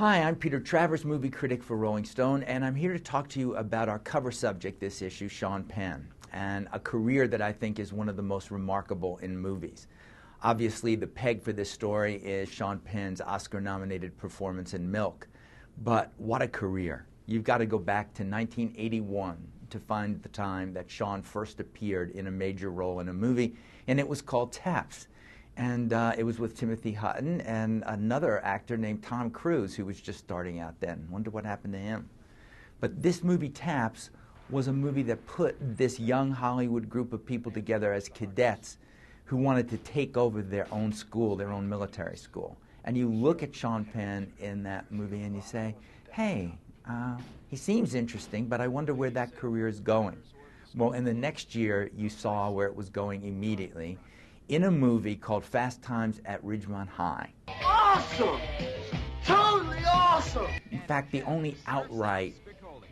Hi, I'm Peter Travers, movie critic for Rolling Stone, and I'm here to talk to you about our cover subject this issue, Sean Penn, and a career that I think is one of the most remarkable in movies. Obviously, the peg for this story is Sean Penn's Oscar-nominated performance in Milk, but what a career. You've got to go back to 1981 to find the time that Sean first appeared in a major role in a movie, and it was called Taps. And it was with Timothy Hutton and another actor named Tom Cruise, who was just starting out then. Wonder what happened to him. But this movie, Taps, was a movie that put this young Hollywood group of people together as cadets who wanted to take over their own school, their own military school. And you look at Sean Penn in that movie and you say, hey, he seems interesting, but I wonder where that career is going. Well, in the next year, you saw where it was going immediately, in a movie called Fast Times at Ridgemont High. Awesome! Totally awesome! In fact, the only outright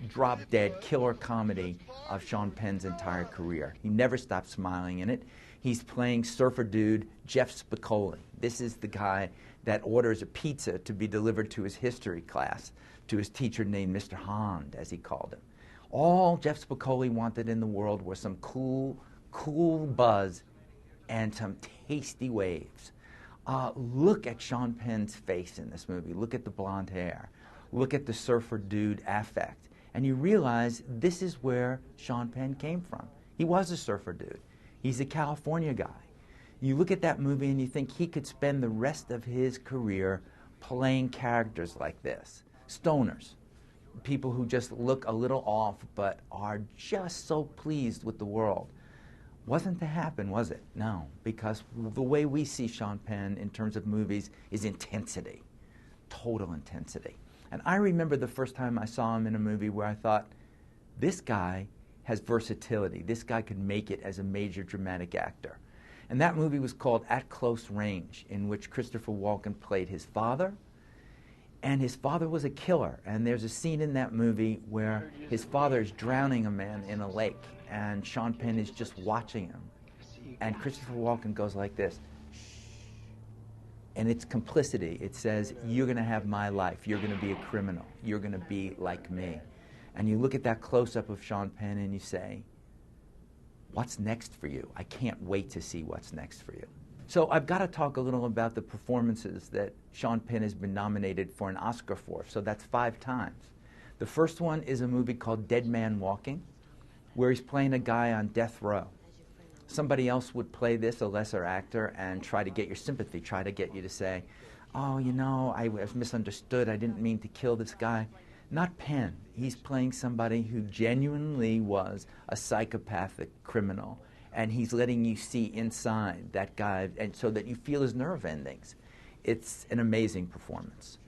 drop-dead killer comedy of Sean Penn's entire career. He never stopped smiling in it. He's playing surfer dude Jeff Spicoli. This is the guy that orders a pizza to be delivered to his history class, to his teacher named Mr. Hond, as he called him. All Jeff Spicoli wanted in the world was some cool buzz and some tasty waves. Look at Sean Penn's face in this movie. Look at the blonde hair. Look at the surfer dude affect. And you realize this is where Sean Penn came from. He was a surfer dude. He's a California guy. You look at that movie and you think he could spend the rest of his career playing characters like this. Stoners. People who just look a little off but are just so pleased with the world. Wasn't to happen, was it? No, because the way we see Sean Penn in terms of movies is intensity, total intensity. And I remember the first time I saw him in a movie where I thought, this guy has versatility. This guy could make it as a major dramatic actor. And that movie was called At Close Range, in which Christopher Walken played his father, and his father was a killer. And there's a scene in that movie where his father is drowning a man in a lake, and Sean Penn is just watching him. And Christopher Walken goes like this, shh. And it's complicity. It says, you're going to have my life. You're going to be a criminal. You're going to be like me. And you look at that close-up of Sean Penn and you say, what's next for you? I can't wait to see what's next for you. So I've got to talk a little about the performances that Sean Penn has been nominated for an Oscar for. So that's 5 times. The first one is a movie called Dead Man Walking, where he's playing a guy on death row. Somebody else would play this, a lesser actor, and try to get your sympathy, try to get you to say, oh, you know, I was misunderstood, I didn't mean to kill this guy. Not Penn. He's playing somebody who genuinely was a psychopathic criminal, and he's letting you see inside that guy, and so that you feel his nerve endings. It's an amazing performance.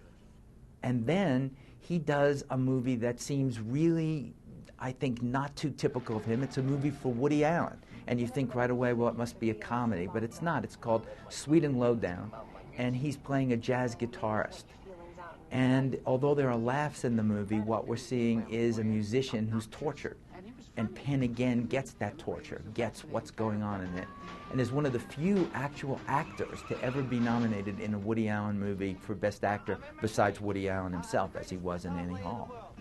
And then he does a movie that seems really, I think, not too typical of him. It's a movie for Woody Allen. And you think right away, well, it must be a comedy, but it's not. It's called Sweet and Lowdown, and he's playing a jazz guitarist. And although there are laughs in the movie, what we're seeing is a musician who's tortured. And Penn, again, gets that torture, gets what's going on in it, and is one of the few actual actors to ever be nominated in a Woody Allen movie for Best Actor, besides Woody Allen himself, as he was in Annie Hall.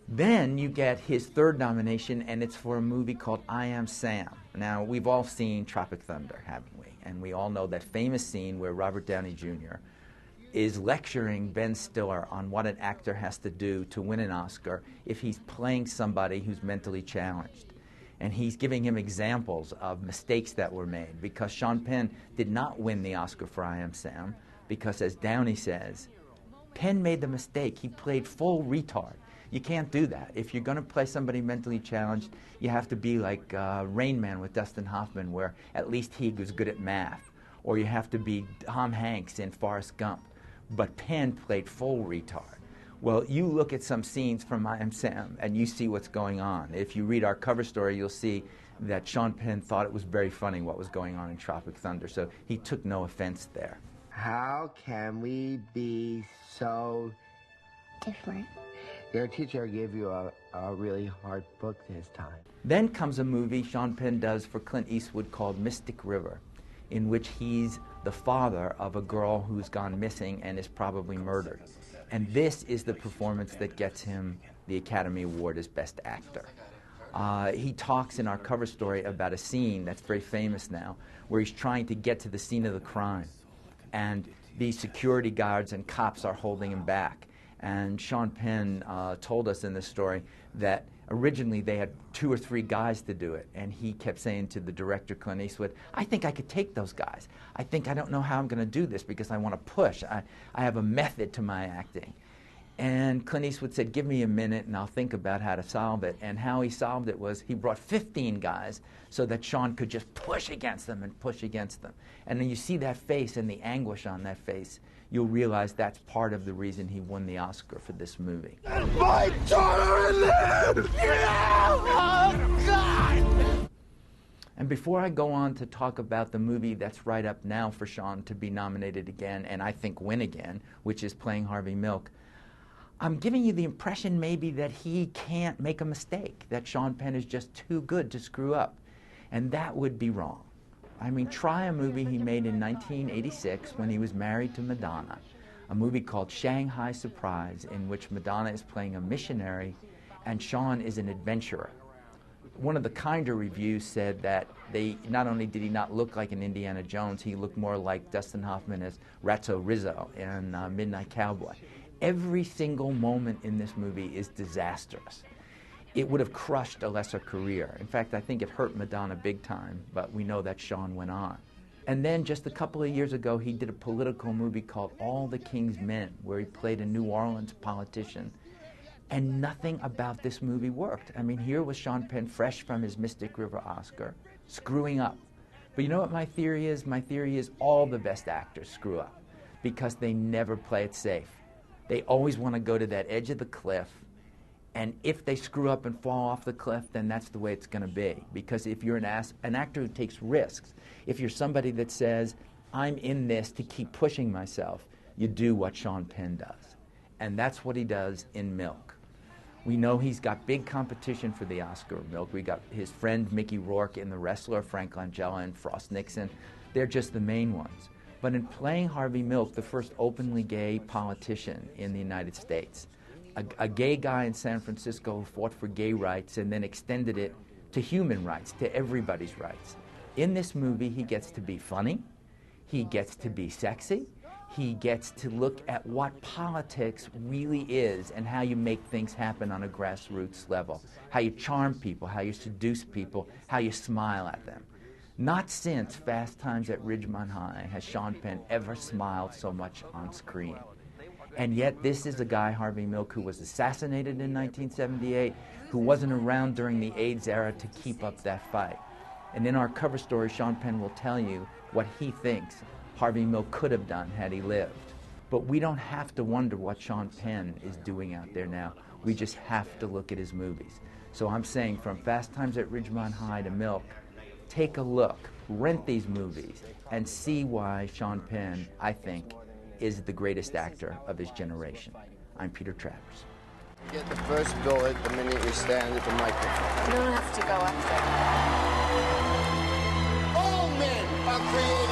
Then you get his 3rd nomination, and it's for a movie called I Am Sam. Now, we've all seen Tropic Thunder, haven't we? And we all know that famous scene where Robert Downey Jr. is lecturing Ben Stiller on what an actor has to do to win an Oscar if he's playing somebody who's mentally challenged. And he's giving him examples of mistakes that were made, because Sean Penn did not win the Oscar for I Am Sam, because as Downey says, Penn made the mistake. He played full retard. You can't do that. If you're going to play somebody mentally challenged, you have to be like Rain Man with Dustin Hoffman, where at least he was good at math. Or you have to be Tom Hanks in Forrest Gump. But Penn played full retard. Well, you look at some scenes from I Am Sam, and you see what's going on. If you read our cover story, you'll see that Sean Penn thought it was very funny what was going on in Tropic Thunder, so he took no offense there. How can we be so different? Your teacher gave you a really hard book this time. Then comes a movie Sean Penn does for Clint Eastwood called Mystic River, in which he's the father of a girl who's gone missing and is probably murdered. And this is the performance that gets him the Academy Award as Best Actor. He talks in our cover story about a scene that's very famous now, where he's trying to get to the scene of the crime, and the security guards and cops are holding him back. And Sean Penn told us in this story that originally they had 2 or 3 guys to do it, and he kept saying to the director, Clint Eastwood, I think I could take those guys. I don't know how I'm going to do this because I want to push. I have a method to my acting. And Clint Eastwood said, give me a minute and I'll think about how to solve it. And how he solved it was he brought 15 guys so that Sean could just push against them and push against them. And then you see that face and the anguish on that face, you'll realize that's part of the reason he won the Oscar for this movie. My daughter lives! Oh, God! And before I go on to talk about the movie that's right up now for Sean to be nominated again, and I think win again, which is Playing Harvey Milk, I'm giving you the impression maybe that he can't make a mistake, that Sean Penn is just too good to screw up. And that would be wrong. I mean, try a movie he made in 1986 when he was married to Madonna, a movie called Shanghai Surprise, in which Madonna is playing a missionary and Sean is an adventurer. One of the kinder reviews said that not only did he not look like an Indiana Jones, he looked more like Dustin Hoffman as Ratso Rizzo in Midnight Cowboy. Every single moment in this movie is disastrous. It would have crushed a lesser career. In fact, I think it hurt Madonna big time, but we know that Sean went on. And then just a couple of years ago, he did a political movie called All the King's Men, where he played a New Orleans politician. And nothing about this movie worked. I mean, here was Sean Penn, fresh from his Mystic River Oscar, screwing up. But you know what my theory is? My theory is all the best actors screw up because they never play it safe. They always want to go to that edge of the cliff, and if they screw up and fall off the cliff, then that's the way it's going to be. Because if you're an actor who takes risks, if you're somebody that says, I'm in this to keep pushing myself, you do what Sean Penn does. And that's what he does in Milk. We know he's got big competition for the Oscar of Milk. We got his friend Mickey Rourke and The Wrestler, Frank Langella and Frost Nixon. They're just the main ones. But in Playing Harvey Milk, the first openly gay politician in the United States, a gay guy in San Francisco who fought for gay rights and then extended it to human rights, to everybody's rights. In this movie, he gets to be funny, he gets to be sexy, he gets to look at what politics really is and how you make things happen on a grassroots level, how you charm people, how you seduce people, how you smile at them. Not since Fast Times at Ridgemont High has Sean Penn ever smiled so much on screen. And yet this is a guy, Harvey Milk, who was assassinated in 1978, who wasn't around during the AIDS era to keep up that fight. And in our cover story, Sean Penn will tell you what he thinks Harvey Milk could have done had he lived. But we don't have to wonder what Sean Penn is doing out there now. We just have to look at his movies. So I'm saying from Fast Times at Ridgemont High to Milk, take a look, rent these movies, and see why Sean Penn, I think, is the greatest actor of his generation. I'm Peter Travers. Get the first bullet the minute you stand at the microphone. You don't have to go up there. All men are created